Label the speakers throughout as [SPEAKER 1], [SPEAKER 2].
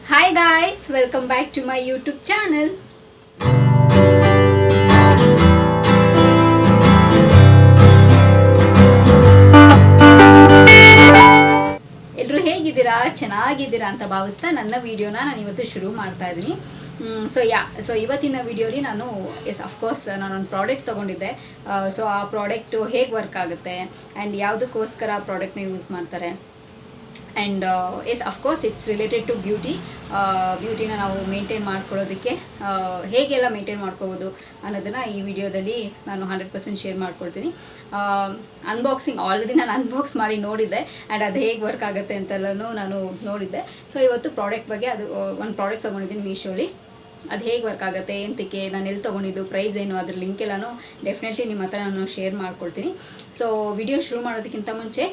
[SPEAKER 1] Hi guys, welcome back to my YouTube channel. ಎಲ್ಲರೂ ಹೇಗಿದ್ದೀರಾ, ಚೆನ್ನಾಗಿದ್ದೀರಾ ಅಂತ ಭಾವಿಸ್ತಾ ನನ್ನ ವಿಡಿಯೋನ ನಾನು ಇವತ್ತು ಶುರು ಮಾಡ್ತಾ ಇದ್ದೀನಿ. ಸೊ ಇವತ್ತಿನ ವಿಡಿಯೋಲಿ ನಾನು ಅಫ್ಕೋರ್ಸ್ ನಾನೊಂದು ಪ್ರಾಡಕ್ಟ್ ತೊಗೊಂಡಿದ್ದೆ. ಸೊ ಆ ಪ್ರಾಡಕ್ಟು ಹೇಗೆ ವರ್ಕ್ ಆಗುತ್ತೆ ಆ್ಯಂಡ್ ಯಾವುದಕ್ಕೋಸ್ಕರ ಆ ಪ್ರಾಡಕ್ಟ್ನ ಯೂಸ್ ಮಾಡ್ತಾರೆ and of course it's related to ಬ್ಯೂಟಿನ ನಾವು ಮೇಂಟೈನ್ ಮಾಡ್ಕೊಳ್ಳೋದಕ್ಕೆ ಹೇಗೆಲ್ಲ ಮೇಂಟೈನ್ ಮಾಡ್ಕೋಬೋದು ಅನ್ನೋದನ್ನು ಈ ವಿಡಿಯೋದಲ್ಲಿ ನಾನು 100% ಶೇರ್ ಮಾಡ್ಕೊಳ್ತೀನಿ. ಅನ್ಬಾಕ್ಸಿಂಗ್ ಆಲ್ರೆಡಿ ನಾನು ಅನ್ಬಾಕ್ಸ್ ಮಾಡಿ ನೋಡಿದ್ದೆ ಆ್ಯಂಡ್ ಅದು ಹೇಗೆ ವರ್ಕ್ ಆಗುತ್ತೆ ಅಂತೆಲ್ಲನೂ ನಾನು ನೋಡಿದ್ದೆ. ಸೊ ಇವತ್ತು ಪ್ರಾಡಕ್ಟ್ ಬಗ್ಗೆ ಒಂದು ಪ್ರಾಡಕ್ಟ್ ತೊಗೊಂಡಿದ್ದೀನಿ ಮೀಶೋಲಿ. ಅದು ಹೇಗೆ ವರ್ಕ್ ಆಗುತ್ತೆ, ಎಂತಕ್ಕೆ, ನಾನು ಎಲ್ಲಿ ತೊಗೊಂಡಿದ್ದು, ಪ್ರೈಸ್ ಏನು, ಅದ್ರ ಲಿಂಕ್ ಎಲ್ಲನೂ ಡೆಫಿನೆಟ್ಲಿ ನಿಮ್ಮ ಹತ್ರ ನಾನು ಶೇರ್ ಮಾಡ್ಕೊಳ್ತೀನಿ. ಸೊ ವಿಡಿಯೋ ಶುರು ಮಾಡೋದಕ್ಕಿಂತ ಮುಂಚೆ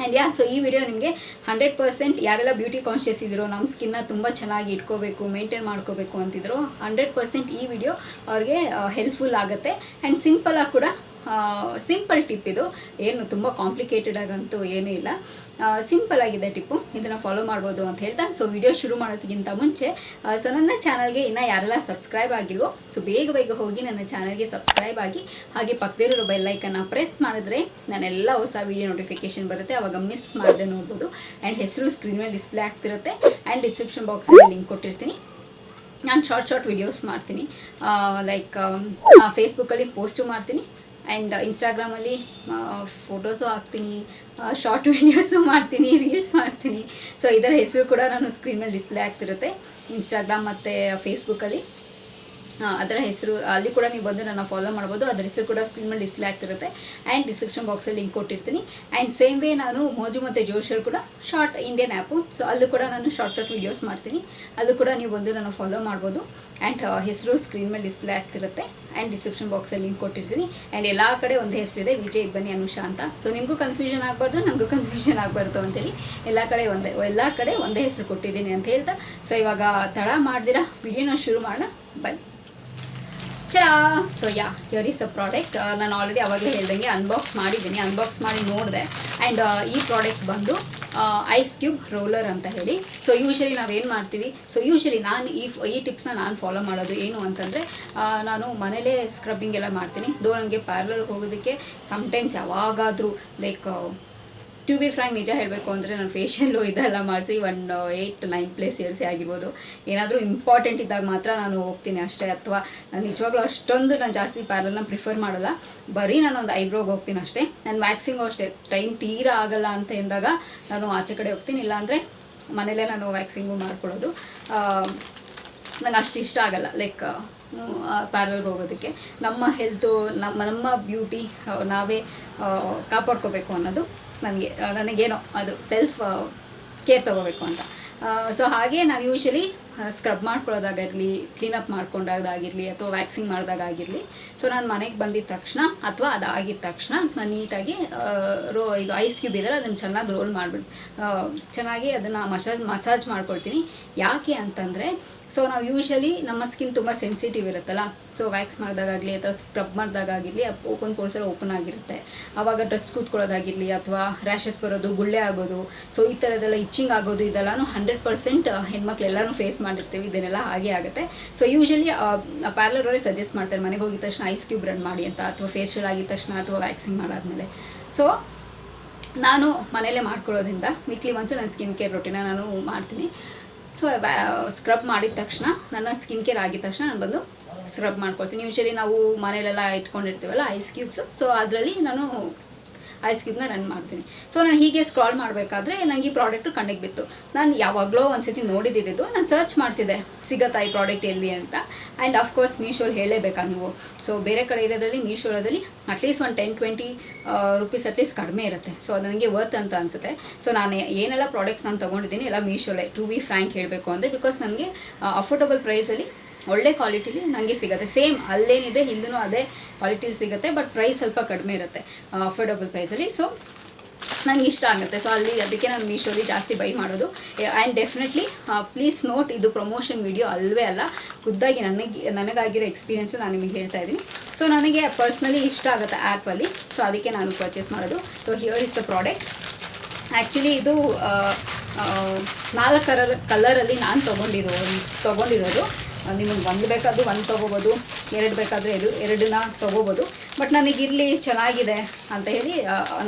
[SPEAKER 1] ಆ್ಯಂಡ್ ಸೊ ಈ ವಿಡಿಯೋ ನಿಮಗೆ 100% ಯಾರೆಲ್ಲ ಬ್ಯೂಟಿ ಕಾನ್ಷಿಯಸ್ ಇದ್ರೋ, ನಮ್ಮ ಸ್ಕಿನ್ನ ತುಂಬ ಚೆನ್ನಾಗಿ ಇಟ್ಕೋಬೇಕು, ಮೇಂಟೈನ್ ಮಾಡ್ಕೋಬೇಕು ಅಂತಿದ್ರು 100% ಈ ವಿಡಿಯೋ ಅವ್ರಿಗೆ ಹೆಲ್ಪ್ಫುಲ್ ಆಗುತ್ತೆ. ಆ್ಯಂಡ್ ಸಿಂಪಲಾಗಿ ಕೂಡ ಸಿಂಪಲ್ ಟಿಪ್ ಇದು, ಏನು ತುಂಬ ಕಾಂಪ್ಲಿಕೇಟೆಡ್ ಆಗಂತೂ ಏನೂ ಇಲ್ಲ, ಸಿಂಪಲ್ ಆಗಿದೆ ಟಿಪ್ಪು, ಇದನ್ನು ಫಾಲೋ ಮಾಡ್ಬೋದು ಅಂತ ಹೇಳ್ತಾ ಸೊ ವಿಡಿಯೋ ಶುರು ಮಾಡೋದಕ್ಕಿಂತ ಮುಂಚೆ ಸೊ ನನ್ನ ಚಾನಲ್ಗೆ ಇನ್ನೂ ಯಾರೆಲ್ಲ ಸಬ್ಸ್ಕ್ರೈಬ್ ಆಗಿಲ್ವೋ ಸೊ ಬೇಗ ಹೋಗಿ ನನ್ನ ಚಾನಲ್ಗೆ ಸಬ್ಸ್ಕ್ರೈಬ್ ಆಗಿ, ಹಾಗೆ ಪಕ್ಕದಲ್ಲಿರೋ ಬೆಲ್ಲೈಕನ್ನ ಪ್ರೆಸ್ ಮಾಡಿದ್ರೆ ನಾನೆಲ್ಲ ಹೊಸ ವಿಡಿಯೋ ನೋಟಿಫಿಕೇಷನ್ ಬರುತ್ತೆ, ಆವಾಗ ಮಿಸ್ ಮಾಡದೆ ನೋಡ್ಬೋದು. ಆ್ಯಂಡ್ ಹೆಸರು ಸ್ಕ್ರೀನ್ ಮೇಲೆ ಡಿಸ್ಪ್ಲೇ ಆಗ್ತಿರುತ್ತೆ ಆ್ಯಂಡ್ ಡಿಸ್ಕ್ರಿಪ್ಷನ್ ಬಾಕ್ಸಲ್ಲಿ ಲಿಂಕ್ ಕೊಟ್ಟಿರ್ತೀನಿ. ನಾನು ಶಾರ್ಟ್ ವಿಡಿಯೋಸ್ ಮಾಡ್ತೀನಿ, ಲೈಕ್ ಫೇಸ್ಬುಕ್ಕಲ್ಲಿ ಪೋಸ್ಟು ಮಾಡ್ತೀನಿ ಆ್ಯಂಡ್ ಇನ್ಸ್ಟಾಗ್ರಾಮಲ್ಲಿ ಫೋಟೋಸು ಹಾಕ್ತೀನಿ, ಶಾರ್ಟ್ ವೀಡಿಯೋಸು ಮಾಡ್ತೀನಿ, ರೀಲ್ಸ್ ಮಾಡ್ತೀನಿ. ಸೊ ಇದರ ಹೆಸರು ಕೂಡ ನಾನು ಸ್ಕ್ರೀನ್ ಮೇಲೆ ಡಿಸ್ಪ್ಲೇ ಆಗ್ತಿರುತ್ತೆ, ಇನ್ಸ್ಟಾಗ್ರಾಮ್ ಮತ್ತು ಫೇಸ್ಬುಕ್ಕಲ್ಲಿ ಅದರ ಹೆಸರು, ಅಲ್ಲಿ ಕೂಡ ನೀವು ಬಂದು ನನ್ನ ಫಾಲೋ ಮಾಡ್ಬೋದು. ಅದರ ಹೆಸರು ಕೂಡ ಸ್ಕ್ರೀನ್ ಮೇಲೆ ಡಿಸ್ಪ್ಲೇ ಆಗ್ತಿರುತ್ತೆ ಆ್ಯಂಡ್ ಡಿಸ್ಕ್ರಿಪ್ಷನ್ ಬಾಕ್ಸಲ್ಲಿ ಲಿಂಕ್ ಕೊಟ್ಟಿರ್ತೀನಿ. ಆ್ಯಂಡ್ ಸೇಮ್ ವೇ ನಾನು ಮೋಜು ಮತ್ತು ಜೋಶಲ್ಲಿ ಕೂಡ ಶಾರ್ಟ್ ಇಂಡಿಯನ್ ಆ್ಯಪು, ಸೊ ಅಲ್ಲೂ ಕೂಡ ನಾನು ಶಾರ್ಟ್ ವೀಡಿಯೋಸ್ ಮಾಡ್ತೀನಿ, ಅಲ್ಲೂ ಕೂಡ ನೀವು ಬಂದು ನನ್ನ ಫಾಲೋ ಮಾಡ್ಬೋದು. ಆ್ಯಂಡ್ ಹೆಸರು ಸ್ಕ್ರೀನ್ ಮೇಲೆ ಡಿಸ್ಪ್ಲೇ ಆಗ್ತಿರುತ್ತೆ ಆ್ಯಂಡ್ ಡಿಸ್ಕ್ರಿಪ್ಷನ್ ಬಾಕ್ಸಲ್ಲಿ ಲಿಂಕ್ ಕೊಟ್ಟಿರ್ತೀನಿ. ಆ್ಯಂಡ್ ಎಲ್ಲ ಕಡೆ ಒಂದೇ ಹೆಸರಿದೆ, ವಿಜಯ್ ಇಬ್ಬನಿ ಅನುಷಾ ಅಂತ. ಸೊ ನಿಮಗೂ ಕನ್ಫ್ಯೂಷನ್ ಆಗಬಾರ್ದು, ನನಗೂ ಕನ್ಫ್ಯೂಷನ್ ಆಗಬಾರ್ದು ಅಂತೇಳಿ ಎಲ್ಲ ಕಡೆ ಒಂದೇ ಹೆಸರು ಕೊಟ್ಟಿದ್ದೀನಿ ಅಂತ ಹೇಳ್ತಾ ಸೊ ಇವಾಗ ತಡ ಮಾಡ್ದಿರಾ ವಿಡಿಯೋನ ಶುರು ಮಾಡೋಣ ಬನ್ನಿ. So here is a product. ನಾನು ಆಲ್ರೆಡಿ ಅವಾಗಲೇ ಹೇಳ್ದಂಗೆ ಅನ್ಬಾಕ್ಸ್ ಮಾಡಿ ನೋಡಿದೆ. ಆ್ಯಂಡ್ ಈ ಪ್ರಾಡಕ್ಟ್ ಬಂದು ಐಸ್ ಕ್ಯೂಬ್ ರೋಲರ್ ಅಂತ ಹೇಳಿ. ಸೊ ಯೂಶ್ವಲಿ ನಾವೇನು ಮಾಡ್ತೀವಿ, ಸೊ ಯೂಶ್ವಲಿ ನಾನು ಈ ಟಿಪ್ಸ್ನ ನಾನು ಫಾಲೋ ಮಾಡೋದು ಏನು ಅಂತಂದರೆ, ನಾನು ಮನೇಲೇ ಸ್ಕ್ರಬ್ಬಿಂಗ್ ಎಲ್ಲ ಮಾಡ್ತೀನಿ. ನನಗೆ ಪಾರ್ಲರ್ಗೆ ಹೋಗೋದಕ್ಕೆ ಸಮ್ಟೈಮ್ಸ್ ಯಾವಾಗಾದರೂ ಲೈಕ್ ಟು ಬಿ ಫ್ರ್ಯಾಂಕ್ ನಿಜ ಹೇಳಬೇಕು ಅಂದರೆ ನಾನು ಫೇಶಿಯಲ್ಲು ಇದೆಲ್ಲ ಮಾಡಿಸಿ 8-9 ಇಯರ್ಸೇ ಆಗಿರ್ಬೋದು. ಏನಾದರೂ ಇಂಪಾರ್ಟೆಂಟ್ ಇದ್ದಾಗ ಮಾತ್ರ ನಾನು ಹೋಗ್ತೀನಿ ಅಷ್ಟೇ, ಅಥವಾ ನಾನು ನಿಜವಾಗ್ಲೂ ಅಷ್ಟೊಂದು ನಾನು ಜಾಸ್ತಿ ಪಾರ್ಲರ್ನ ಪ್ರಿಫರ್ ಮಾಡೋಲ್ಲ, ಬರೀ ನಾನೊಂದು ಐಬ್ರೋಗೆ ಹೋಗ್ತೀನಿ ಅಷ್ಟೇ. ನಾನು ವ್ಯಾಕ್ಸಿಂಗು ಅಷ್ಟೇ, ಟೈಮ್ ತೀರಾ ಆಗಲ್ಲ ಅಂತ ಎಂದಾಗ ನಾನು ಆಚೆ ಕಡೆ ಹೋಗ್ತೀನಿ, ಇಲ್ಲಾಂದರೆ ಮನೇಲೇ ನಾನು ವ್ಯಾಕ್ಸಿಂಗು ಮಾಡ್ಕೊಳ್ಳೋದು. ನಂಗೆ ಅಷ್ಟು ಇಷ್ಟ ಆಗಲ್ಲ ಲೈಕ್ ಪಾರ್ಲರ್ಗೆ ಹೋಗೋದಕ್ಕೆ. ನಮ್ಮ ಹೆಲ್ತು ನಮ್ಮ ಬ್ಯೂಟಿ ನಾವೇ ಕಾಪಾಡ್ಕೋಬೇಕು ಅನ್ನೋದು ನನಗೇನೋ ಅದು ಸೆಲ್ಫ್ ಕೇರ್ ತೊಗೋಬೇಕು ಅಂತ. ಸೊ ಹಾಗೆ ನಾನು ಯೂಶ್ವಲಿ ಸ್ಕ್ರಬ್ ಮಾಡ್ಕೊಳ್ಳೋದಾಗಿರಲಿ, ಕ್ಲೀನಪ್ ಮಾಡ್ಕೊಂಡಾಗಿರಲಿ, ಅಥವಾ ವ್ಯಾಕ್ಸಿಂಗ್ ಮಾಡಿದಾಗಿರಲಿ, ಸೊ ನಾನು ಮನೆಗೆ ಬಂದಿದ್ದ ತಕ್ಷಣ ಅಥವಾ ಅದಾಗಿದ್ದ ತಕ್ಷಣ ನಾನು ನೀಟಾಗಿ ಇದು ಐಸ್ ಕ್ಯೂಬ್ ಇದೆಲ್ಲ ಅದನ್ನು ಚೆನ್ನಾಗಿ ರೋಲ್ ಮಾಡಿಬಿಟ್ಟು ಚೆನ್ನಾಗಿ ಅದನ್ನು ಮಸಾಜ್ ಮಾಡ್ಕೊಳ್ತೀನಿ. ಯಾಕೆ ಅಂತಂದರೆ ಸೊ ನಾವು ಯೂಶ್ವಲಿ ನಮ್ಮ ಸ್ಕಿನ್ ತುಂಬ ಸೆನ್ಸಿಟಿವ್ ಇರುತ್ತಲ್ಲ, ಸೊ ವ್ಯಾಕ್ಸ್ ಮಾಡಿದಾಗಲಿ ಅಥವಾ ಸ್ಕ್ರಬ್ ಮಾಡಿದಾಗಿರಲಿ ಓಪನ್ ಪೋರ್ಸ್ ಎಲ್ಲ ಓಪನ್ ಆಗಿರುತ್ತೆ, ಆವಾಗ ಡ್ರೆಸ್ ಕೂತ್ಕೊಳ್ಳೋದಾಗಿರಲಿ ಅಥವಾ ರ್ಯಾಷಸ್ ಬರೋದು, ಗುಳ್ಳೆ ಆಗೋದು, ಸೊ ಈ ಥರದ್ದೆಲ್ಲ ಇಚ್ಚಿಂಗ್ ಆಗೋದು, ಇದೆಲ್ಲನೂ 100% ಹೆಣ್ಮಕ್ಳೆಲ್ಲನೂ ಫೇಸ್ ಮಾಡಿರ್ತೀವಿ, ಇದನ್ನೆಲ್ಲ ಹಾಗೆ ಆಗುತ್ತೆ. ಸೊ ಯೂಶ್ವಲಿ ಪಾರ್ಲರವರೇ ಸಜೆಸ್ಟ್ ಮಾಡ್ತಾರೆ ಮನೆಗೆ ಹೋಗಿದ ತಕ್ಷಣ ಐಸ್ ಕ್ಯೂಬ್ ರನ್ ಮಾಡಿ ಅಂತ, ಅಥವಾ ಫೇಶಿಯಲ್ ಆಗಿದ ತಕ್ಷಣ ಅಥವಾ ವ್ಯಾಕ್ಸಿಂಗ್ ಮಾಡಾದ್ಮೇಲೆ. ಸೊ ನಾನು ಮನೆಯಲ್ಲೇ ಮಾಡ್ಕೊಳ್ಳೋದ್ರಿಂದ ವೀಕ್ಲಿ ಒನ್ಸ್ ನನ್ನ ಸ್ಕಿನ್ ಕೇರ್ ರೊಟೀನ ನಾನು ಮಾಡ್ತೀನಿ. ಸೊ ಸ್ಕ್ರಬ್ ಮಾಡಿದ ತಕ್ಷಣ, ನನ್ನ ಸ್ಕಿನ್ ಕೇರ್ ಆಗಿದ ತಕ್ಷಣ ನಾನು ಬಂದು ಸ್ಕ್ರಬ್ ಮಾಡ್ಕೊಳ್ತೀನಿ. ಯೂಶ್ವಲಿ ನಾವು ಮನೆಯಲ್ಲೆಲ್ಲ ಇಟ್ಕೊಂಡಿರ್ತೀವಲ್ಲ ಐಸ್ ಕ್ಯೂಬ್ಸು, ಸೊ ಅದರಲ್ಲಿ ನಾನು ಐಸ್ ಕ್ಯೂಬ್ನ ರನ್ ಮಾಡ್ತೀನಿ. ಸೊ ನಾನು ಹೀಗೆ ಸ್ಕ್ರಾಲ್ ಮಾಡಬೇಕಾದ್ರೆ ನನಗೆ ಈ ಪ್ರಾಡಕ್ಟು ಕಣ್ಣಿಗೆ ಬಿತ್ತು. ನಾನು ಯಾವಾಗಲೋ ಒಂದ್ಸತಿ ನೋಡಿದ್ದಿದ್ದು, ನಾನು ಸರ್ಚ್ ಮಾಡ್ತಿದ್ದೆ ಸಿಗತ್ತಾ ಈ ಪ್ರಾಡಕ್ಟ್ ಎಲ್ಲಿ ಅಂತ. ಆ್ಯಂಡ್ ಆಫ್ಕೋರ್ಸ್ ಮೀಶೋಲ್ಲಿ ಹೇಳಲೇಬೇಕಾ ನೀವು, ಸೊ ಬೇರೆ ಕಡೆ ಇರೋದ್ರಲ್ಲಿ ಮೀಶೋದಲ್ಲಿ ಅಟ್ಲೀಸ್ಟ್ ಒಂದು 10-20 ರುಪೀಸ್ ಅಟ್ಲೀಸ್ಟ್ ಕಡಿಮೆ ಇರುತ್ತೆ. ಸೊ ಅದು ನನಗೆ ವರ್ತ್ ಅಂತ ಅನಿಸುತ್ತೆ. ಸೊ ನಾನು ಏನೆಲ್ಲ ಪ್ರಾಡಕ್ಟ್ಸ್ ನಾನು ತೊಗೊಂಡಿದ್ದೀನಿ ಎಲ್ಲ ಮೀಶೋಲ್ಲೇ, ಟು ಬಿ ಫ್ರ್ಯಾಂಕ್ ಹೇಳಬೇಕು ಅಂದರೆ, ಬಿಕಾಸ್ ನನಗೆ ಅಫೋರ್ಡಬಲ್ ಪ್ರೈಸಲ್ಲಿ ಒಳ್ಳೆ ಕ್ವಾಲಿಟಿಲಿ ನನಗೆ ಸಿಗುತ್ತೆ. ಸೇಮ್ ಅಲ್ಲೇನಿದೆ ಇಲ್ಲೂ ಅದೇ ಕ್ವಾಲಿಟಿಲಿ ಸಿಗುತ್ತೆ, ಬಟ್ ಪ್ರೈಸ್ ಸ್ವಲ್ಪ ಕಡಿಮೆ ಇರುತ್ತೆ ಅಫೋರ್ಡಬಲ್ ಪ್ರೈಸಲ್ಲಿ. ಸೊ ನನಗೆ ಇಷ್ಟ ಆಗುತ್ತೆ. ಸೊ ಅದಕ್ಕೆ ನಾನು ಮೀಶೋಲಿ ಜಾಸ್ತಿ ಬೈ ಮಾಡೋದು. ಆ್ಯಂಡ್ ಡೆಫಿನೆಟ್ಲಿ ಪ್ಲೀಸ್ ನೋಟ್, ಇದು ಪ್ರಮೋಷನ್ ವಿಡಿಯೋ ಅಲ್ಲವೇ ಅಲ್ಲ, ಖುದ್ದಾಗಿ ನನಗಾಗಿರೋ ಎಕ್ಸ್ಪೀರಿಯೆನ್ಸು ನಾನು ನಿಮಗೆ ಹೇಳ್ತಾ ಇದ್ದೀನಿ. ಸೊ ನನಗೆ ಪರ್ಸ್ನಲಿ ಇಷ್ಟ ಆಗುತ್ತೆ ಆ್ಯಪಲ್ಲಿ, ಸೊ ಅದಕ್ಕೆ ನಾನು ಪರ್ಚೇಸ್ ಮಾಡೋದು. So here is the product. Actually ಇದು 4 ಕಲರಲ್ಲಿ ನಾನು ತೊಗೊಂಡಿರೋದು. ನಿಮಗೆ ಒಂದು ಬೇಕಾದರೂ ಒಂದು ತೊಗೋಬೋದು, 2 ಬೇಕಾದರೆ ಎರಡನ್ನ ತೊಗೋಬೋದು. ಬಟ್ ನನಗಿರಲಿ ಚೆನ್ನಾಗಿದೆ ಅಂತ ಹೇಳಿ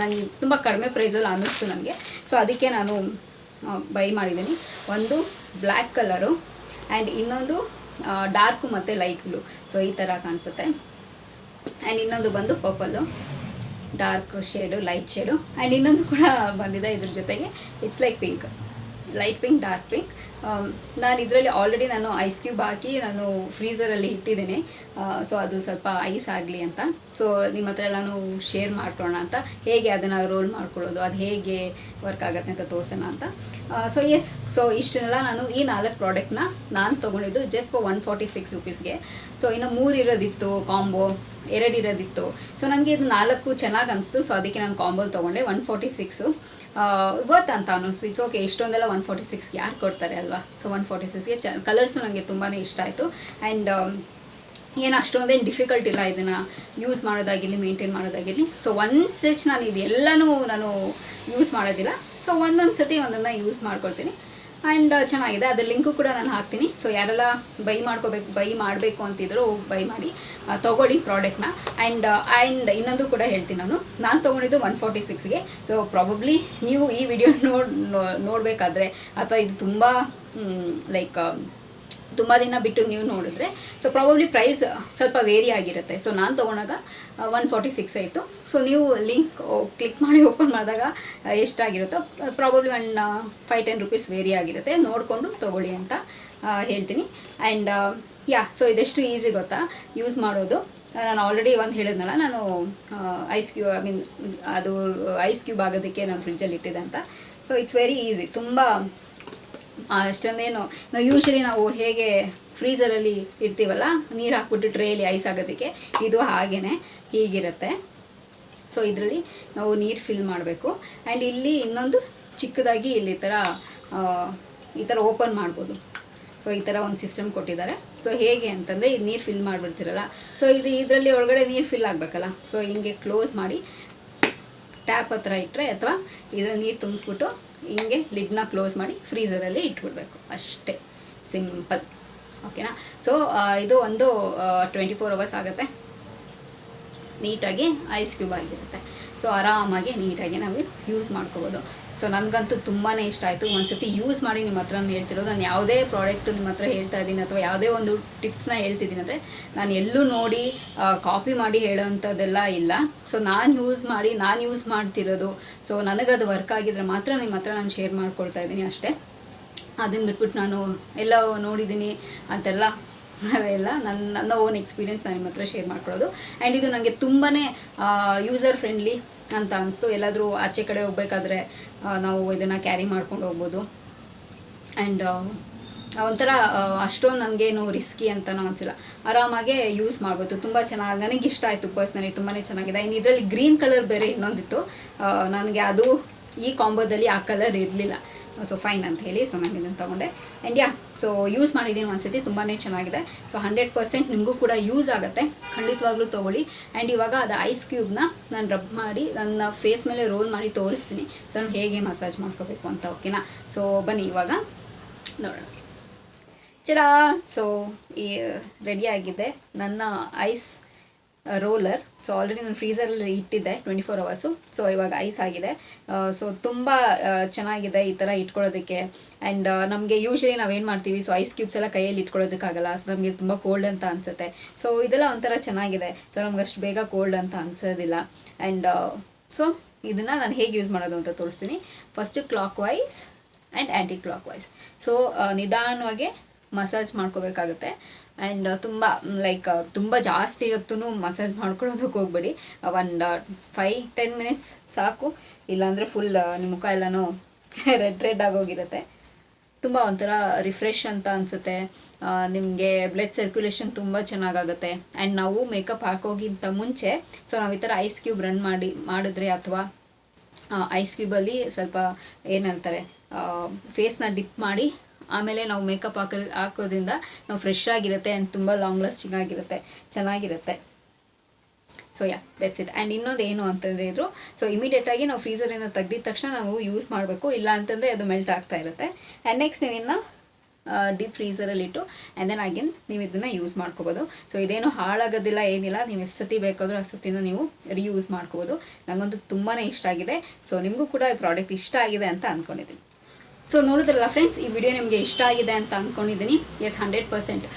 [SPEAKER 1] ನನಗೆ ತುಂಬ ಕಡಿಮೆ ಪ್ರೈಸಲ್ಲಿ ಅನ್ನಿಸ್ತು ನನಗೆ. ಸೊ ಅದಕ್ಕೆ ನಾನು ಬೈ ಮಾಡಿದ್ದೀನಿ. ಒಂದು ಬ್ಲ್ಯಾಕ್ ಕಲರು ಆ್ಯಂಡ್ ಇನ್ನೊಂದು ಡಾರ್ಕು ಮತ್ತು ಲೈಟ್ ಬ್ಲೂ. ಸೊ ಈ ಥರ ಕಾಣಿಸುತ್ತೆ. ಆ್ಯಂಡ್ ಇನ್ನೊಂದು ಬಂದು purple, dark shade, light shade. And ಇನ್ನೊಂದು ಕೂಡ ಬಂದಿದೆ ಇದ್ರ ಜೊತೆಗೆ. It's like pink, light pink, dark pink. ನಾನು ಇದರಲ್ಲಿ ಆಲ್ರೆಡಿ ನಾನು ಐಸ್ ಕ್ಯೂಬ್ ಹಾಕಿ ನಾನು ಫ್ರೀಝರಲ್ಲಿ ಇಟ್ಟಿದ್ದೀನಿ. ಸೊ ಅದು ಸ್ವಲ್ಪ ಐಸ್ ಆಗಲಿ ಅಂತ. ಸೊ ನಿಮ್ಮ ಹತ್ರ ಎಲ್ಲನೂ ಶೇರ್ ಮಾಡ್ಕೊಳ್ಳೋಣ ಅಂತ, ಹೇಗೆ ಅದನ್ನು ರೋಲ್ ಮಾಡ್ಕೊಳ್ಳೋದು, ಅದು ಹೇಗೆ ವರ್ಕ್ ಆಗುತ್ತೆ ಅಂತ ತೋರಿಸೋಣ ಅಂತ. ಸೊ ಎಸ್, ಸೊ ಇಷ್ಟನ್ನೆಲ್ಲ ನಾನು ಈ 4 ಪ್ರಾಡಕ್ಟ್ನ ನಾನು ತೊಗೊಂಡಿದ್ದು ಜಸ್ಟ್ ಫಾರ್ 146 ರುಪೀಸ್ಗೆ. ಸೊ ಇನ್ನು 3 ಇರೋದಿತ್ತು ಕಾಂಬೋ, 2 ಇರೋದಿತ್ತು. ಸೊ ನನಗೆ ಇದು 4 ಚೆನ್ನಾಗಿ ಅನಿಸ್ತು. ಸೊ ಅದಕ್ಕೆ ನಾನು ಕಾಂಬೋಲ್ ತೊಗೊಂಡೆ. 146 ವರ್ತ್ ಅಂತ ಅನ್ನಿಸ್ತು. ಇಟ್ಸ್ ಓಕೆ, ಇಷ್ಟೊಂದೆಲ್ಲ 146 ಯಾರು ಕೊಡ್ತಾರೆ ಅಲ್ವಾ. ಸೊ 146ಗೆ ಕಲರ್ಸು ನನಗೆ ತುಂಬಾ ಇಷ್ಟ ಆಯಿತು. ಆ್ಯಂಡ್ ಏನು ಅಷ್ಟೊಂದೇನು ಡಿಫಿಕಲ್ಟ್ ಇಲ್ಲ ಇದನ್ನು ಯೂಸ್ ಮಾಡೋದಾಗಿರಲಿ, ಮೇಂಟೈನ್ ಮಾಡೋದಾಗಿರಲಿ. ಸೊ ಒಂದು ಸ್ಟೆಚ್ ನಾನು ಇದೆಲ್ಲನೂ ನಾನು ಯೂಸ್ ಮಾಡೋದಿಲ್ಲ. ಸೊ ಒಂದೊಂದು ಸತಿ ಒಂದನ್ನು ಯೂಸ್ ಮಾಡ್ಕೊಳ್ತೀನಿ. ಆ್ಯಂಡ್ ಚೆನ್ನಾಗಿದೆ. ಅದ್ರ ಲಿಂಕು ಕೂಡ ನಾನು ಹಾಕ್ತೀನಿ. ಸೊ ಯಾರೆಲ್ಲ ಬೈ ಮಾಡಬೇಕು ಅಂತಿದ್ರು ಬೈ ಮಾಡಿ ತೊಗೊಳ್ಳಿ ಪ್ರಾಡಕ್ಟ್ನ. ಆ್ಯಂಡ್ ಇನ್ನೊಂದು ಕೂಡ ಹೇಳ್ತೀನಿ, ನಾನು ತೊಗೊಂಡಿದ್ದು 146ಗೆ. ಸೊ ಪ್ರಾಬಬ್ಲಿ ನೀವು ಈ ವಿಡಿಯೋ ನೋಡಬೇಕಾದ್ರೆ ಅಥವಾ ಇದು ತುಂಬ ತುಂಬ ದಿನ ಬಿಟ್ಟು ನೀವು ನೋಡಿದ್ರೆ ಸೊ ಪ್ರಾಬಬ್ಲಿ ಪ್ರೈಸ್ ಸ್ವಲ್ಪ ವೇರಿ ಆಗಿರುತ್ತೆ. ಸೊ ನಾನು ತೊಗೊಂಡಾಗ 146 ಆಯಿತು. ಸೊ ನೀವು ಲಿಂಕ್ ಕ್ಲಿಕ್ ಮಾಡಿ ಓಪನ್ ಮಾಡಿದಾಗ ಎಷ್ಟಾಗಿರುತ್ತೋ ಪ್ರಾಬಬ್ಲಿ 5-10 ರುಪೀಸ್ ವೇರಿ ಆಗಿರುತ್ತೆ. ನೋಡಿಕೊಂಡು ತೊಗೊಳ್ಳಿ ಅಂತ ಹೇಳ್ತೀನಿ. ಆ್ಯಂಡ್ ಸೊ ಇದೆಷ್ಟು ಈಸಿ ಗೊತ್ತಾ ಯೂಸ್ ಮಾಡೋದು. ನಾನು ಆಲ್ರೆಡಿ ಒಂದು ಹೇಳಿದ್ನಲ್ಲ, ನಾನು ಅದು ಐಸ್ ಕ್ಯೂಬ್ ಆಗೋದಕ್ಕೆ ನಾನು ಫ್ರಿಡ್ಜಲ್ಲಿ ಇಟ್ಟಿದ್ದೆ ಅಂತ. ಸೊ ಇಟ್ಸ್ ವೆರಿ ಈಸಿ, ತುಂಬ ಅಷ್ಟೊಂದೇನು ನಾವು ಹೇಗೆ ಫ್ರೀಝರಲ್ಲಿ ಇರ್ತೀವಲ್ಲ ನೀರು ಹಾಕ್ಬಿಟ್ಟು ಟ್ರೇಯಲ್ಲಿ ಐಸ್ ಆಗೋದಕ್ಕೆ, ಇದು ಹಾಗೇ ಹೀಗಿರುತ್ತೆ. ಸೊ ಇದರಲ್ಲಿ ನಾವು ನೀರು ಫಿಲ್ ಮಾಡಬೇಕು. ಆ್ಯಂಡ್ ಇಲ್ಲಿ ಇನ್ನೊಂದು ಚಿಕ್ಕದಾಗಿ ಇಲ್ಲಿ ಈ ಥರ ಓಪನ್ ಮಾಡ್ಬೋದು. ಸೊ ಈ ಥರ ಒಂದು ಸಿಸ್ಟಮ್ ಕೊಟ್ಟಿದ್ದಾರೆ. ಸೊ ಹೇಗೆ ಅಂತಂದರೆ ಇದು ನೀರು ಫಿಲ್ ಮಾಡಿಬಿಡ್ತೀರಲ್ಲ, ಸೊ ಇದರಲ್ಲಿ ಒಳಗಡೆ ನೀರು ಫಿಲ್ ಆಗಬೇಕಲ್ಲ. ಸೊ ಹಿಂಗೆ ಕ್ಲೋಸ್ ಮಾಡಿ ಟ್ಯಾಪ್ ಹತ್ರ ಇಟ್ಟರೆ ಅಥವಾ ಇದರಲ್ಲಿ ನೀರು ತುಂಬಿಸ್ಬಿಟ್ಟು ಹಿಂಗೆ ಲಿಡ್ನ ಕ್ಲೋಸ್ ಮಾಡಿ ಫ್ರೀಝರಲ್ಲಿ ಇಟ್ಬಿಡ್ಬೇಕು, ಅಷ್ಟೇ, ಸಿಂಪಲ್. ಓಕೆನಾ. ಸೊ ಇದು ಒಂದು 24 ಅವರ್ಸ್ ಆಗುತ್ತೆ. ನೀಟಾಗಿ ಐಸ್ ಕ್ಯೂಬ್ ಆಗಿರುತ್ತೆ. ಸೊ ಆರಾಮಾಗಿ ನೀಟಾಗಿ ನಾವು ಯೂಸ್ ಮಾಡ್ಕೋಬೋದು. ಸೊ ನನಗಂತೂ ತುಂಬಾ ಇಷ್ಟ ಆಯಿತು. ಒಂದು ಸತಿ ಯೂಸ್ ಮಾಡಿ ನಿಮ್ಮ ಹತ್ರ ಹೇಳ್ತಿರೋದು. ನಾನು ಯಾವುದೇ ಪ್ರಾಡಕ್ಟು ನಿಮ್ಮ ಹತ್ರ ಹೇಳ್ತಾ ಇದ್ದೀನಿ ಅಥವಾ ಯಾವುದೇ ಒಂದು ಟಿಪ್ಸ್ನ ಹೇಳ್ತಿದ್ದೀನಿ ಅಂದರೆ ನಾನು ಎಲ್ಲೂ ನೋಡಿ ಕಾಪಿ ಮಾಡಿ ಹೇಳೋವಂಥದ್ದೆಲ್ಲ ಇಲ್ಲ. ಸೊ ನಾನು ಯೂಸ್ ಮಾಡ್ತಿರೋದು. ಸೊ ನನಗದು ವರ್ಕ್ ಆಗಿದ್ರೆ ಮಾತ್ರ ನಿಮ್ಮ ಹತ್ರ ನಾನು ಶೇರ್ ಮಾಡ್ಕೊಳ್ತಾ ಇದ್ದೀನಿ ಅಷ್ಟೇ. ಅದನ್ನು ಬಿಟ್ಬಿಟ್ಟು ನಾನು ಎಲ್ಲ ನೋಡಿದ್ದೀನಿ ಅಂತೆಲ್ಲ ಎಲ್ಲ ನನ್ನ ಓನ್ ಎಕ್ಸ್ಪೀರಿಯೆನ್ಸ್ ನಾನು ನಿಮ್ಮ ಹತ್ರ ಶೇರ್ ಮಾಡ್ಕೊಳ್ಳೋದು. ಆ್ಯಂಡ್ ಇದು ನನಗೆ ತುಂಬಾ ಯೂಸರ್ ಫ್ರೆಂಡ್ಲಿ ಅಂತ ಅನಿಸ್ತು. ಎಲ್ಲಾದರೂ ಆಚೆ ಕಡೆ ಹೋಗ್ಬೇಕಾದ್ರೆ ನಾವು ಇದನ್ನು ಕ್ಯಾರಿ ಮಾಡ್ಕೊಂಡು ಹೋಗ್ಬೋದು. ಆ್ಯಂಡ್ ಒಂಥರ ಅಷ್ಟೊಂದು ನನಗೇನು ರಿಸ್ಕಿ ಅಂತಲೂ ಅನಿಸಿಲ್ಲ, ಆರಾಮಾಗೆ ಯೂಸ್ ಮಾಡ್ಬೋದು. ತುಂಬ ಚೆನ್ನಾಗಿ ನನಗೆ ಇಷ್ಟ ಆಯಿತು ಪರ್ಸ್ನಲಿ, ತುಂಬಾ ಚೆನ್ನಾಗಿದೆ. ಇನ್ನು ಇದರಲ್ಲಿ ಗ್ರೀನ್ ಕಲರ್ ಬೇರೆ ಇನ್ನೊಂದಿತ್ತು, ನನಗೆ ಅದು ಈ ಕಾಂಬೋದಲ್ಲಿ ಆ ಕಲರ್ ಇರಲಿಲ್ಲ. ಸೊ ಫೈನ್ ಅಂತ ಹೇಳಿ ಸೊ ನಾನು ಇದನ್ನು ತೊಗೊಂಡೆ. ಆ್ಯಂಡ್ ಸೊ ಯೂಸ್ ಮಾಡಿದ್ದೀನಿ ಒಂದ್ಸತಿ, ತುಂಬಾ ಚೆನ್ನಾಗಿದೆ. ಸೊ 100% ನಿಮಗೂ ಕೂಡ ಯೂಸ್ ಆಗುತ್ತೆ, ಖಂಡಿತವಾಗ್ಲೂ ತೊಗೊಳ್ಳಿ. ಆ್ಯಂಡ್ ಇವಾಗ ಅದು ಐಸ್ ಕ್ಯೂಬ್ನ ನಾನು ರಬ್ ಮಾಡಿ ನನ್ನ ಫೇಸ್ ಮೇಲೆ ರೋಲ್ ಮಾಡಿ ತೋರಿಸ್ತೀನಿ. ಸೊ ನಾನು ಹೇಗೆ ಮಸಾಜ್ ಮಾಡ್ಕೋಬೇಕು ಅಂತ. ಓಕೆನಾ. ಸೊ ಬನ್ನಿ ಇವಾಗ ನೋಡೋಣ. ಚಲಾ. ಸೊ ಈ ರೆಡಿಯಾಗಿದೆ ನನ್ನ ಐಸ್ ರೋಲರ್. ಸೊ ಆಲ್ರೆಡಿ ನಾನು ಫ್ರೀಝರಲ್ಲಿ ಇಟ್ಟಿದ್ದೆ 24 ಅವರ್ಸು. ಸೊ ಇವಾಗ ಐಸ್ ಆಗಿದೆ. ಸೊ ತುಂಬ ಚೆನ್ನಾಗಿದೆ ಈ ಥರ ಇಟ್ಕೊಳ್ಳೋದಕ್ಕೆ. ಆ್ಯಂಡ್ ನಮಗೆ ಯೂಶ್ವಲಿ ನಾವೇನು ಮಾಡ್ತೀವಿ, ಸೊ ಐಸ್ ಕ್ಯೂಬ್ಸ್ ಎಲ್ಲ ಕೈಯಲ್ಲಿ ಇಟ್ಕೊಳ್ಳೋದಕ್ಕಾಗಲ್ಲ. ಸೊ ನಮಗೆ ತುಂಬ ಕೋಲ್ಡ್ ಅಂತ ಅನಿಸುತ್ತೆ. ಸೊ ಇದೆಲ್ಲ ಒಂಥರ ಚೆನ್ನಾಗಿದೆ. ಸೊ ನಮ್ಗೆ ಅಷ್ಟು ಬೇಗ ಕೋಲ್ಡ್ ಅಂತ ಅನಿಸೋದಿಲ್ಲ. ಆ್ಯಂಡ್ ಸೊ ಇದನ್ನು ನಾನು ಹೇಗೆ ಯೂಸ್ ಮಾಡೋದು ಅಂತ ತೋರಿಸ್ತೀನಿ. First clockwise and anticlockwise. So ನಿಧಾನವಾಗಿ ಮಸಾಜ್ ಮಾಡ್ಕೋಬೇಕಾಗುತ್ತೆ. ಆ್ಯಂಡ್ ತುಂಬ ಜಾಸ್ತಿ ಹೊತ್ತು ಮಸಾಜ್ ಮಾಡ್ಕೊಳ್ಳೋದಕ್ಕೆ ಹೋಗ್ಬೇಡಿ. ಒಂದು 5-10 ಮಿನಿಟ್ಸ್ ಸಾಕು. ಇಲ್ಲಾಂದರೆ ಫುಲ್ ನಿಮ್ಮ ಮುಖ ಎಲ್ಲನೂ ರೆಡ್ ಆಗೋಗಿರುತ್ತೆ. ತುಂಬ ಒಂಥರ ರಿಫ್ರೆಶ್ ಅಂತ ಅನಿಸುತ್ತೆ. ನಿಮಗೆ ಬ್ಲಡ್ ಸರ್ಕ್ಯುಲೇಷನ್ ತುಂಬ ಚೆನ್ನಾಗಾಗುತ್ತೆ. ಆ್ಯಂಡ್ ನಾವು ಮೇಕಪ್ ಹಾಕೋಗಿಂತ ಮುಂಚೆ ಸೊ ನಾವು ಈ ಥರ ಐಸ್ ಕ್ಯೂಬ್ ರನ್ ಮಾಡಿದ್ರೆ ಅಥವಾ ಐಸ್ ಕ್ಯೂಬಲ್ಲಿ ಸ್ವಲ್ಪ ಏನಂತಾರೆ ಫೇಸ್ನ ಡಿಪ್ ಮಾಡಿ ಆಮೇಲೆ ನಾವು ಮೇಕಪ್ ಹಾಕೋದ್ರಿಂದ ನಾವು ಫ್ರೆಶ್ ಆಗಿರುತ್ತೆ ಆ್ಯಂಡ್ ತುಂಬ ಲಾಂಗ್ ಲಾಸ್ಟಿಂಗ್ ಆಗಿರುತ್ತೆ, ಚೆನ್ನಾಗಿರುತ್ತೆ. So yeah that's it. And ಇನ್ನೊಂದು ಏನು ಅಂತಂದಿದ್ರು, ಸೊ ಇಮಿಡಿಯೇಟಾಗಿ ನಾವು ಫ್ರೀಸರಿಂದ ತೆಗ್ದಿದ ತಕ್ಷಣ ನಾವು ಯೂಸ್ ಮಾಡಬೇಕು, ಇಲ್ಲ ಅಂತಂದರೆ ಅದು ಮೆಲ್ಟ್ ಆಗ್ತಾ ಇರುತ್ತೆ. ಆ್ಯಂಡ್ ನೆಕ್ಸ್ಟ್ ನೀವಿನ್ನು ಡೀಪ್ ಫ್ರೀಸರಲ್ಲಿಟ್ಟು ಆ್ಯಂಡ್ ದೆನ್ ಅಗೇನ್ ನೀವು ಇದನ್ನು ಯೂಸ್ ಮಾಡ್ಕೋಬೋದು. ಸೊ ಇದೇನು ಹಾಳಾಗೋದಿಲ್ಲ ಏನಿಲ್ಲ, ನೀವು ಎಷ್ಟು ಸತಿ ಬೇಕಾದರೂ ಅಷ್ಟು ಸತಿನ ನೀವು ರೀಯೂಸ್ ಮಾಡ್ಕೋಬೋದು. ನನಗಂತೂ ತುಂಬಾ ಇಷ್ಟ ಆಗಿದೆ. ಸೊ ನಿಮಗೂ ಕೂಡ ಈ ಪ್ರಾಡಕ್ಟ್ ಇಷ್ಟ ಆಗಿದೆ ಅಂತ ಅಂದ್ಕೊಂಡಿದ್ದೀನಿ. ಸೊ ನೋಡಿದ್ರಲ್ಲ ಫ್ರೆಂಡ್ಸ್, ಈ ವಿಡಿಯೋ ನಿಮಗೆ ಇಷ್ಟ ಆಗಿದೆ ಅಂತ ಅಂದ್ಕೊಂಡಿದ್ದೀನಿ. Yes 100%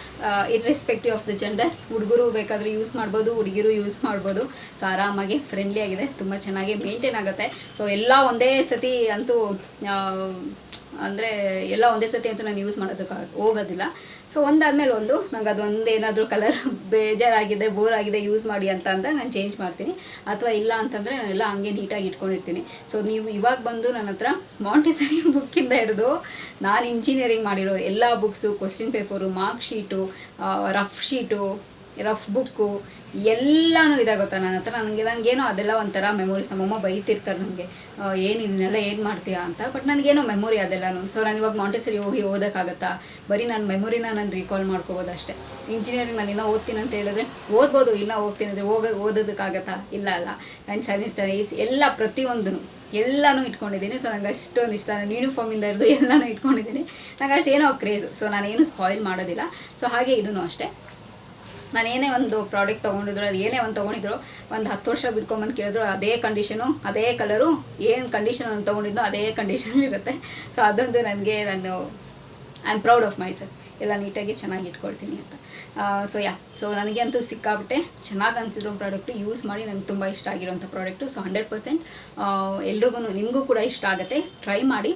[SPEAKER 1] irrespective of the gender, ಹುಡುಗರು ಬೇಕಾದರೂ ಯೂಸ್ ಮಾಡ್ಬೋದು, ಹುಡುಗಿರು ಯೂಸ್ ಮಾಡ್ಬೋದು. ಸೊ ಆರಾಮಾಗಿ ಫ್ರೆಂಡ್ಲಿ ಆಗಿದೆ, ತುಂಬ ಚೆನ್ನಾಗಿ ಮೇಂಟೈನ್ ಆಗುತ್ತೆ. ಸೊ ಎಲ್ಲ ಒಂದೇ ಸತಿ ಅಂತೂ ಅಂದರೆ ಎಲ್ಲ ಒಂದೇ ಸತಿ ಅಂತೂ ನಾನು ಯೂಸ್ ಮಾಡೋದಕ್ಕೆ ಹೋಗೋದಿಲ್ಲ. ಸೊ ಒಂದಾದ್ಮೇಲೆ ಒಂದು ನಂಗೆ ಅದೊಂದು ಏನಾದರೂ ಕಲರ್ ಬೇಜಾರಾಗಿದೆ, ಬೋರ್ ಆಗಿದೆ ಯೂಸ್ ಮಾಡಿ ಅಂತ ಅಂದಾಗ ನಾನು ಚೇಂಜ್ ಮಾಡ್ತೀನಿ. ಅಥವಾ ಇಲ್ಲ ಅಂತಂದರೆ ನಾನೆಲ್ಲ ಹಂಗೆ ನೀಟಾಗಿ ಇಟ್ಕೊಂಡಿರ್ತೀನಿ. ಸೊ ನೀವು ಇವಾಗ ಬಂದು ನನ್ನ ಹತ್ರ ಮಾಂಟೆಸರಿ ಬುಕ್ಕಿಂದ ಹಿಡಿದು ನಾನು ಇಂಜಿನಿಯರಿಂಗ್ ಮಾಡಿರೋ ಎಲ್ಲ books, question paper, mark sheet, rough book ಎಲ್ಲನೂ ಇದೆ ಗೊತ್ತಾ ನನ್ನ ಹತ್ರ. ನನಗೇನೋ ಅದೆಲ್ಲ ಒಂಥರ ಮೆಮೊರೀಸ್. ನಮ್ಮಮ್ಮ ಬೈತಿರ್ತಾರೆ ನನಗೆ, ಏನು ಇದನ್ನೆಲ್ಲ ಏನು ಮಾಡ್ತೀಯಾ ಅಂತ. ಬಟ್ ನನಗೇನೋ ಮೆಮೊರಿ ಅದೆಲ್ಲನೂ. ಸೊ ನಾನು ಇವಾಗ ಮಾಂಟೆಸರಿ ಹೋಗಿ ಓದೋಕ್ಕಾಗತ್ತಾ? ಬರೀ ನನ್ನ ಮೆಮೊರಿನ ನಾನು ರೀಕಾಲ್ ಮಾಡ್ಕೋಬೋದು ಅಷ್ಟೇ. ಇಂಜಿನಿಯರಿಂಗ್ ನಾನು ಇನ್ನೂ ಓದ್ತೀನಿ ಅಂತ ಹೇಳಿದ್ರೆ ಓದ್ಬೋದು, ಇನ್ನೂ ಹೋಗ್ತೀನಿ ಅಂದರೆ ಓದೋದಕ್ಕಾಗತ್ತಾ? ಇಲ್ಲ ಅಲ್ಲ. ಆ್ಯಂಡ್ ಸೈನ್ಸ್ ಸ್ಟಡೀಸ್ ಎಲ್ಲ ಪ್ರತಿಯೊಂದೂ ಎಲ್ಲನೂ ಇಟ್ಕೊಂಡಿದ್ದೀನಿ. ಸೊ ನಂಗೆ ಅಷ್ಟೊಂದು ಇಷ್ಟ. ನಾನು ಯೂನಿಫಾರ್ಮಿಂದ ಹಿಡಿದು ಎಲ್ಲನೂ ಇಟ್ಕೊಂಡಿದ್ದೀನಿ. ನಂಗೆ ಅಷ್ಟೇನೋ ಕ್ರೇಜು. ಸೊ ನಾನೇನು ಸ್ಪಾಯಿಲ್ ಮಾಡೋದಿಲ್ಲ. ಸೊ ಹಾಗೆ ಇದೂ ಅಷ್ಟೇ. ನಾನು ಏನೇ ಒಂದು ಪ್ರಾಡಕ್ಟ್ ತೊಗೊಂಡಿದ್ರು, ಅದು ಏನೇ ಒಂದು ತೊಗೊಂಡಿದ್ರು, ಒಂದು 10 ವರ್ಷ ಬಿಟ್ಕೊಂಬಂದು ಕೇಳಿದ್ರು ಅದೇ ಕಂಡೀಷನು, ಅದೇ ಕಲರು, ಏನು ಕಂಡೀಷನ್ ನಾನು ತೊಗೊಂಡಿದ್ದು ಅದೇ ಕಂಡೀಷನ್ ಇರುತ್ತೆ. ಸೊ ಅದೊಂದು ನನಗೆ I am proud of my self. ಎಲ್ಲ ನೀಟಾಗಿ ಚೆನ್ನಾಗಿ ಇಟ್ಕೊಳ್ತೀನಿ ಅಂತ. ಸೊ ನನಗೆ ಅಂತೂ ಸಿಕ್ಕಾಬಿಟ್ಟೆ ಚೆನ್ನಾಗಿ ಅನಿಸಿರೋ ಪ್ರಾಡಕ್ಟು, ಯೂಸ್ ಮಾಡಿ ನನಗೆ ತುಂಬ ಇಷ್ಟ ಆಗಿರೋಂಥ ಪ್ರಾಡಕ್ಟು. ಸೊ 100% ಎಲ್ರಿಗೂ, ನಿಮಗೂ ಕೂಡ ಇಷ್ಟ ಆಗುತ್ತೆ, ಟ್ರೈ ಮಾಡಿ.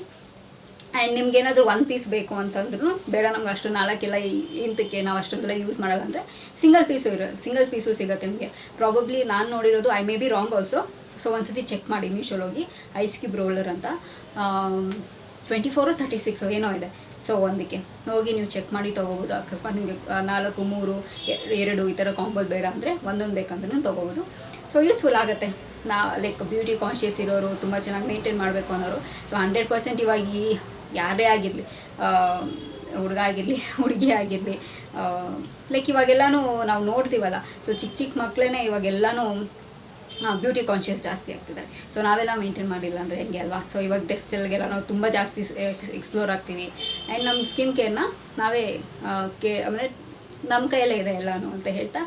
[SPEAKER 1] ಆ್ಯಂಡ್ ನಿಮ್ಗೇನಾದರೂ 1 ಪೀಸ್ ಬೇಕು ಅಂತಂದ್ರೂ ಬೇಡ, ನಮ್ಗೆ ಅಷ್ಟು 4 ಇಂತಕ್ಕೆ ನಾವು ಅಷ್ಟೊಂದೆಲ್ಲ ಯೂಸ್ ಮಾಡೋಲ್ಲ ಅಂದರೆ ಸಿಂಗಲ್ ಪೀಸು ಸಿಗುತ್ತೆ ನಿಮಗೆ. ಪ್ರಾಬಬ್ಲಿ ನಾನು ನೋಡಿರೋದು, I may be wrong also. So ಒಂದ್ಸತಿ ಚೆಕ್ ಮಾಡಿ ಮೀಶೋಲೋಗಿ, ಐಸ್ ಕ್ಯೂಬ್ ರೋಲರ್ ಅಂತ 24 or 36 ಏನೋ ಇದೆ. ಸೊ ಒಂದಕ್ಕೆ ಹೋಗಿ ನೀವು ಚೆಕ್ ಮಾಡಿ ತೊಗೋಬೋದು. ಅಕಸ್ಮಾತ್ ನಿಮಗೆ 4, 3, 2 ಈ ಥರ ಕಾಂಬೋದು ಬೇಡ ಅಂದರೆ ಒಂದೊಂದು ಬೇಕಂದ್ರೂ ತೊಗೋಬೋದು. ಸೊ ಯೂಸ್ಫುಲ್ ಆಗುತ್ತೆ. ಲೈಕ್ ಬ್ಯೂಟಿ ಕಾನ್ಷಿಯಸ್ ಇರೋರು, ತುಂಬ ಚೆನ್ನಾಗಿ ಮೇಂಟೈನ್ ಮಾಡಬೇಕು ಅನ್ನೋರು. ಸೊ 100% ಇವಾಗ ಯಾರೇ ಆಗಿರಲಿ, ಹುಡುಗ ಆಗಿರಲಿ, ಹುಡುಗಿ ಆಗಿರಲಿ, ಲೈಕ್ ಇವಾಗೆಲ್ಲನೂ ನಾವು ನೋಡ್ತೀವಲ್ಲ. ಸೊ ಚಿಕ್ಕ ಮಕ್ಕಳೇ ಇವಾಗೆಲ್ಲನೂ ಬ್ಯೂಟಿ ಕಾನ್ಷಿಯಸ್ ಜಾಸ್ತಿ ಆಗ್ತಿದ್ದಾರೆ. ಸೊ ನಾವೆಲ್ಲ ಮೇಂಟೈನ್ ಮಾಡಿಲ್ಲ ಅಂದರೆ ಹೆಂಗೆ ಅಲ್ವಾ. ಸೊ ಇವಾಗ ಟೆಕ್ಸ್ಟೈಲ್ಗೆಲ್ಲ ನಾವು ತುಂಬ ಜಾಸ್ತಿ ಎಕ್ಸ್ಪ್ಲೋರ್ ಆಗ್ತೀವಿ. ಆ್ಯಂಡ್ ನಮ್ಮ ಸ್ಕಿನ್ ಕೇರ್ನ ನಾವೇ ಅಂದರೆ ನಮ್ಮ ಕೈಯಲ್ಲೇ ಇದೆ ಎಲ್ಲನೂ ಅಂತ ಹೇಳ್ತಾ,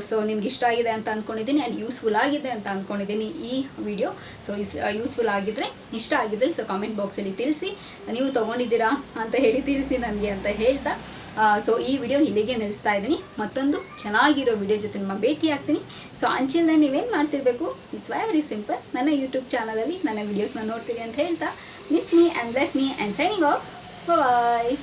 [SPEAKER 1] ಸೊ ನಿಮ್ಗೆ ಇಷ್ಟ ಆಗಿದೆ ಅಂತ ಅಂದ್ಕೊಂಡಿದ್ದೀನಿ. ಆ್ಯಂಡ್ ಯೂಸ್ಫುಲ್ ಆಗಿದೆ ಅಂತ ಅಂದ್ಕೊಂಡಿದ್ದೀನಿ ಈ ವಿಡಿಯೋ. ಸೊ ಯೂಸ್ಫುಲ್ ಆಗಿದ್ದರೆ, ಇಷ್ಟ ಆಗಿದ್ದರೆ ಸೊ ಕಾಮೆಂಟ್ ಬಾಕ್ಸಲ್ಲಿ ತಿಳಿಸಿ, ನೀವು ತೊಗೊಂಡಿದ್ದೀರಾ ಅಂತ ಹೇಳಿ ತಿಳಿಸಿ ನನಗೆ ಅಂತ ಹೇಳ್ತಾ, ಸೊ ಈ ವಿಡಿಯೋ ಇಲ್ಲಿಗೆ ನಿಲ್ಲಿಸ್ತಾ ಇದ್ದೀನಿ. ಮತ್ತೊಂದು ಚೆನ್ನಾಗಿರೋ ವಿಡಿಯೋ ಜೊತೆ ನಿಮ್ಮ ಭೇಟಿ ಆಗ್ತೀನಿ. ಸೊ ಅಂಚಿಲ್ದ ನೀವೇನು ಮಾಡ್ತಿರ್ಬೇಕು, ಇಟ್ಸ್ ವೆರಿ ಸಿಂಪಲ್. ನನ್ನ ಯೂಟ್ಯೂಬ್ ಚಾನಲಲ್ಲಿ ನನ್ನ ವೀಡಿಯೋಸ್ನ ನೋಡ್ತೀರಿ ಅಂತ ಹೇಳ್ತಾ, miss me and bless me and signing off. Bye.